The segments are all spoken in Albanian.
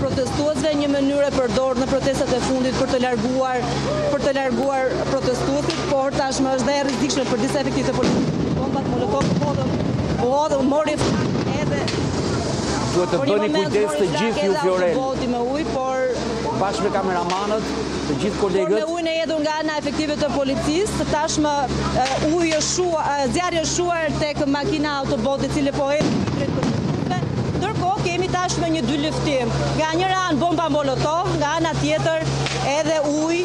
protestuesve, një mënyrë e përdorur në protestat e fundit për të larguar protestuesit, por tashmë është dhe e rrezikshme për disa efektive të politikës. Bombat molotov mori edhe duhet të bëni kujdes të gjithë ju, Fiorel. Me ujë, por bashkë me kameramanët, të gjithë kolegët. Me ujë e hedhur nga ana efektive të policisë, tashmë zjarri është shuar tek makina autobot e cili po ecë drejt protestuesve. Ndërkohë kemi tashmë një dy luftim. Nga njëra anë bomba molotov, nga ana tjetër edhe ujë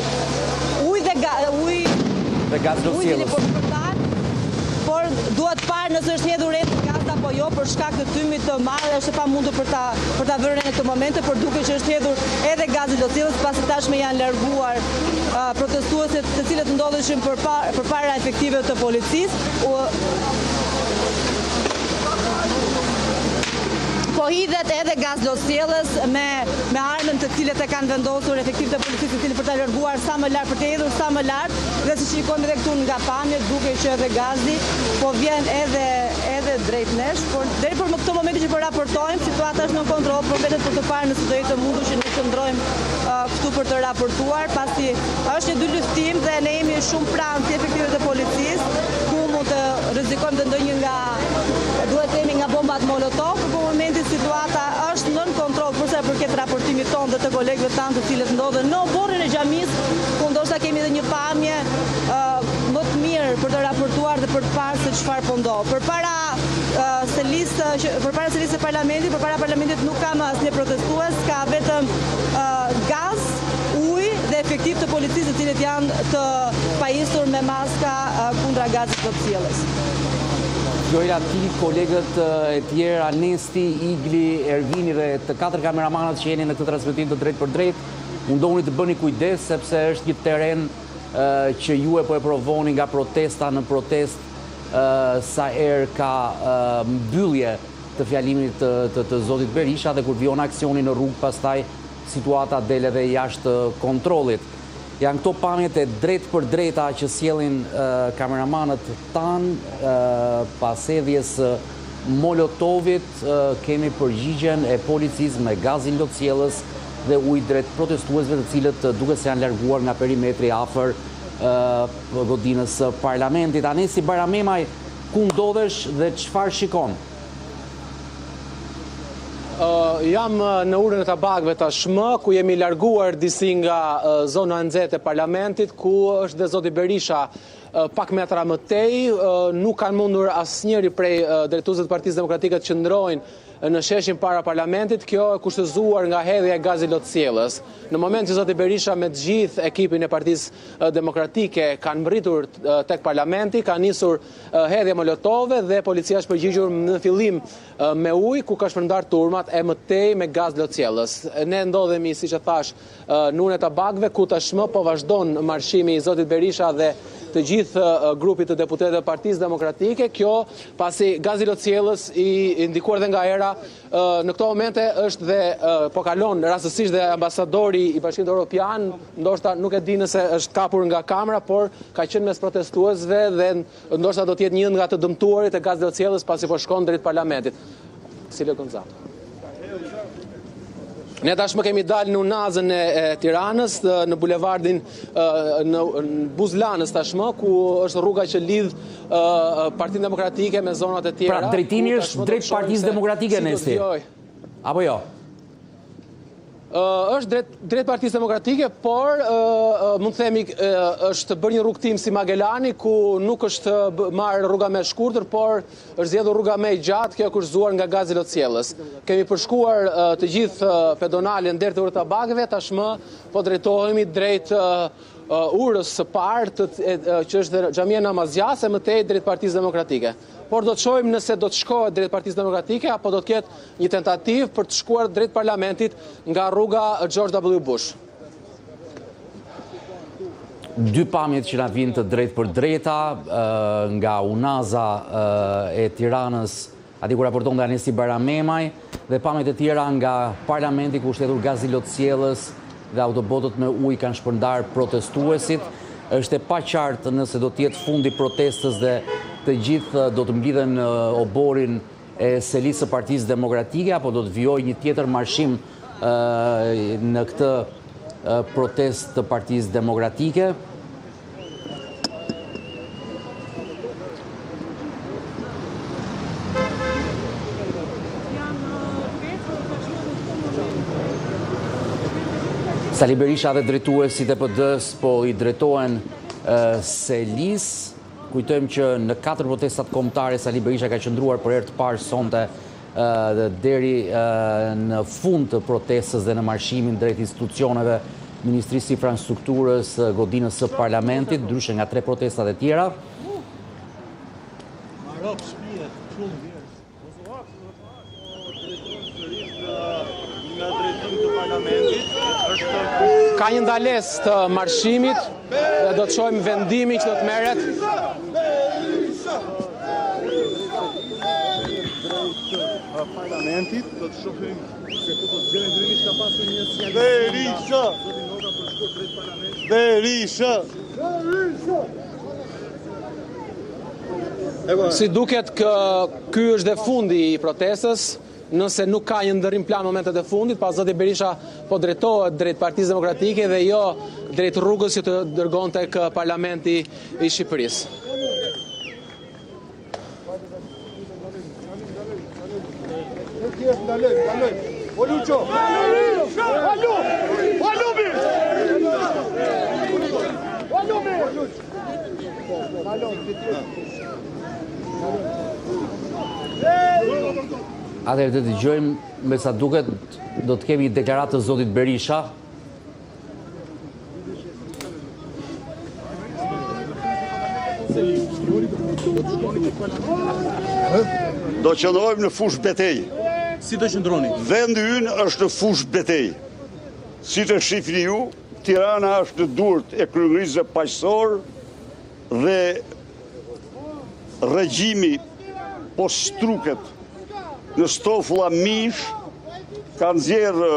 dhe gaz lotësielës. Por duhet parë nëse është hedhur gaz apo jo, për shkak të tymit të madh është e pamundur për ta vënë në këtë moment, por duket që është hedhur edhe gazi lotësielës, pasi tashmë janë larguar protestuesit, të cilët ndodheshin përpara efektive të policisë. Po hidhet edhe gaz lotësielës me armën të cilët e kanë vendosur efektivët e policisë, të cilët për ta larguar sa më lart, për të hedhur sa më lart, dhe si shikojmë edhe këtu nga pamjet, duket që edhe gazi po vjen edhe drejt nesh, por deri për këtë moment që po raportojmë, situata është në kontroll, por vetëm për të parë nëse do jetë mundur që ne qëndrojmë këtu për të raportuar, pasi është një dy luftim dhe ne jemi shumë pranë si efektivët e policisë, ku mund të rrezikojmë të ndonjë duhet themi nga bombat molotov, por për momentin situata është nën kontroll për sa i përket raportimit tonë dhe të kolegëve tanë të cilët ndodhen në oborrin e xhamisë, ku ndoshta kemi edhe një pamje më të mirë për të raportuar dhe për të parë se çfarë po ndodh. Përpara selisë së parlamentit, përpara parlamentit nuk ka më asnjë protestues, ka vetëm gaz, ujë dhe efektiv të policisë të cilët janë të pajisur me maska kundra gazit lotësielës. Fjorela, ti, kolegët e tjerë, Anesti, Igli, Ervini dhe të 4 kameramanët që jeni në këtë transmetim të drejt për drejt, mundoni të bëni kujdes sepse është një teren që ju e po e provoni nga protesta në protest sa erë ka mbyllje të fjalimit të zotit Berisha dhe kur vion aksioni në rrugë, pastaj situata del edhe jashtë kontrollit. Janë këto pamjet e drejt për drejta që sjellin kameramanët tanë pas hedhjes molotovit, kemi përgjigjen e policisë me gazin lotësielës dhe ujë drejt protestuesve të cilët duket se janë larguar nga perimetri afër godinës së parlamentit. Anesi Baramemaj, ku ndodhesh dhe çfarë shikon? Jam në urën e tabakëve tashmë, ku jemi larguar disi nga zona e nxehtë e parlamentit, ku është dhe zoti Berisha pak metra më tej. Nuk kanë mundur asnjëri prej drejtuesve të Partisë Demokratike të qëndrojnë në sheshin para parlamentit. Kjo e kushtëzuar nga hedhja e gazit lotësielës. Në moment që zoti Berisha me të gjithë ekipin e Partisë Demokratike kanë mbërritur tek parlamenti, ka nisur hedhje molotove dhe policia është përgjigjur në fillim me ujë, ku ka shpërndar turmat, e mëtej me gaz lotësielës. Ne ndodhemi, siç e thash, në urën e tabakëve, ku tashmë po vazhdon marshimi i zotit Berisha dhe të gjithë grupit të deputetëve të Partisë Demokratike. Kjo pasi gazi lotësielës i ndikuar dhe nga era në këto momente është dhe po kalon rastësisht dhe ambasadori i Bashkimit Evropian, ndoshta nuk e di nëse është kapur nga kamera, por ka qenë mes protestuesve dhe ndoshta do të jetë një nga të dëmtuarit e gazit lotësielës pasi po shkon drejt parlamentit. Silvio Gonzalo. Ne tashmë kemi dalë në unazën e Tiranës, në bulevardin në Buzlanës tashmë, ku është rruga që lidh Partinë Demokratike me zonat e tjera. Pra drejtimi është drejt Partisë Demokratike, Nesti? Apo jo? Është drejt Partisë Demokratike, por mund të themi është bërë një rrugtim si Magellani, ku nuk është marrë rruga më e shkurtër, por është zgjedhur rruga më e gjatë, kjo kushtuar nga gazi lotësielës. Kemi përshkuar të gjithë pedonalen deri te urët e tabakëve, tashmë po drejtohemi drejt urës së parë, që është xhamia Namazjas, e mëtej drejt Partisë Demokratike. Por do të shohim nëse do të shkohet drejt Partisë Demokratike apo do të ketë një tentativë për të shkuar drejt parlamentit nga rruga George W. Bush. Dy pamjet që na vinë të drejt për drejta nga unaza e Tiranës, aty ku raporton dhe Anesti Baramemaj, dhe pamjet e tjera nga parlamenti ku shtetur gazi lotësielës dhe autobotët me ujë kanë shpërndar protestuesit. Është e paqartë nëse do të jetë fundi protestës dhe të gjithë do të mblidhen në oborin e selisë së Partisë Demokratike, apo do të vijojë një tjetër marshim në këtë protestë të Partisë Demokratike. Sali Berisha dhe drejtuesit e PD-s po i drejtohen Selis. Kujtojmë që në 4 protestat kombëtare Sali Berisha ka qëndruar për herë të parë sonte deri në fund të protestës dhe në marshimin drejt institucioneve Ministrisë së Infrastrukturës, godinës së Parlamentit, ndryshe nga 3 protestat e tjera. Ka një ndales të marshimit dhe do të shohim vendimin që do të merret. Parlamentit, do të shohim se ku do të gjejmë ndryrimisht ka pasur një sjanjë. Berisha! Si duket ky është dhe fundi i protestës, nëse nuk ka një ndërrim plan momentet e fundit, pas zoti Berisha po drejtohet drejt Partisë Demokratike dhe jo drejt rrugës që të dërgon tek Parlamenti i Shqipërisë. Atëherë të dëgjojmë, me sa duket, do të kemi deklaratë të zotit Berisha. Do qëndrojmë në fush betej. Si do qëndroni? Vendi ynë është në fush betej. Si të shifni ju, Tirana është në durt e kryeministrit paqësor dhe regjimi po struket në stofulla mish, kanë nxjerrë,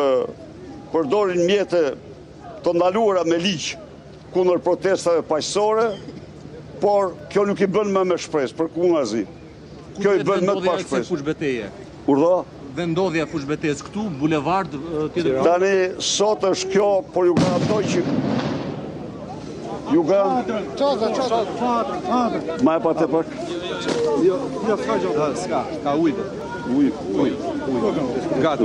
përdorin mjete të ndaluara me ligj kundër protestave paqësore, por kjo nuk i bën më me shpresë, për kungazi. Kjo i bën më të pa shpresë. Fush beteje. Urdhë? Vendodhja fush betejës këtu, bulevard tjetër. Tani sot është kjo, por ju garantoj që ju ma e pa të pak. Jo, s'ka gjë. S'ka, ka ujë. Ujë. Gati.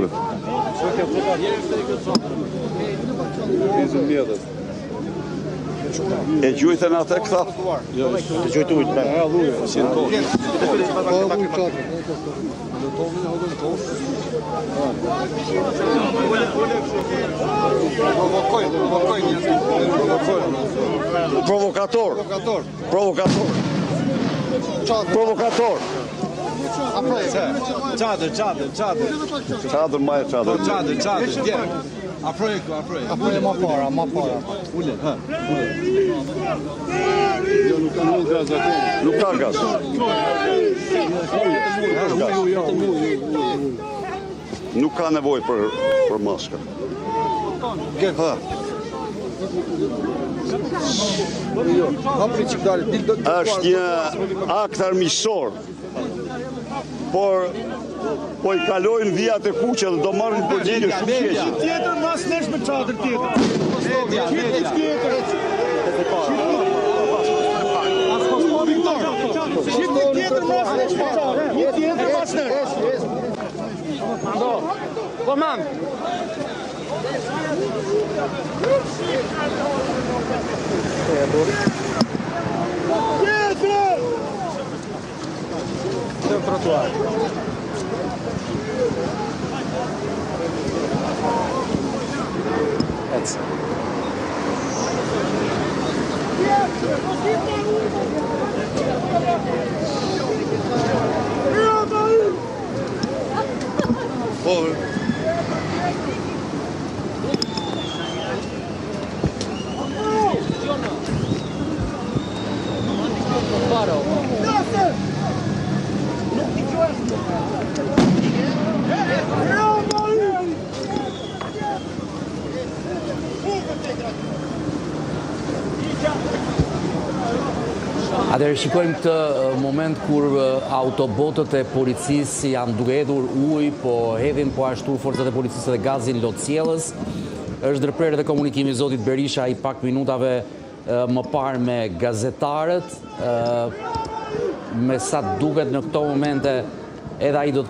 E gjujtën atë këta? Të gjojtë ujë. Provokator. Çadër, ma e çadër. Aproje ma para. Ule. Nuk ka gaz. Nuk ka nevojë për maska. Është një akt armiqësor, por po i kalojnë vijat e kuqe dhe do marrin përgjigje shumë të keqe. Tjetër mas nesh me çadër tjetër. Komand. Në trotuar. Atëherë shikojmë këtë moment kur autobotët e policisë janë duke hedhur ujë, po hedhin po ashtu forcat e policisë dhe gazin lotësjellës. Është ndërprerë dhe komunikimi i zotit Berisha i pak minutave më parë me gazetarët. Me sa duket në këto momente edhe ai do të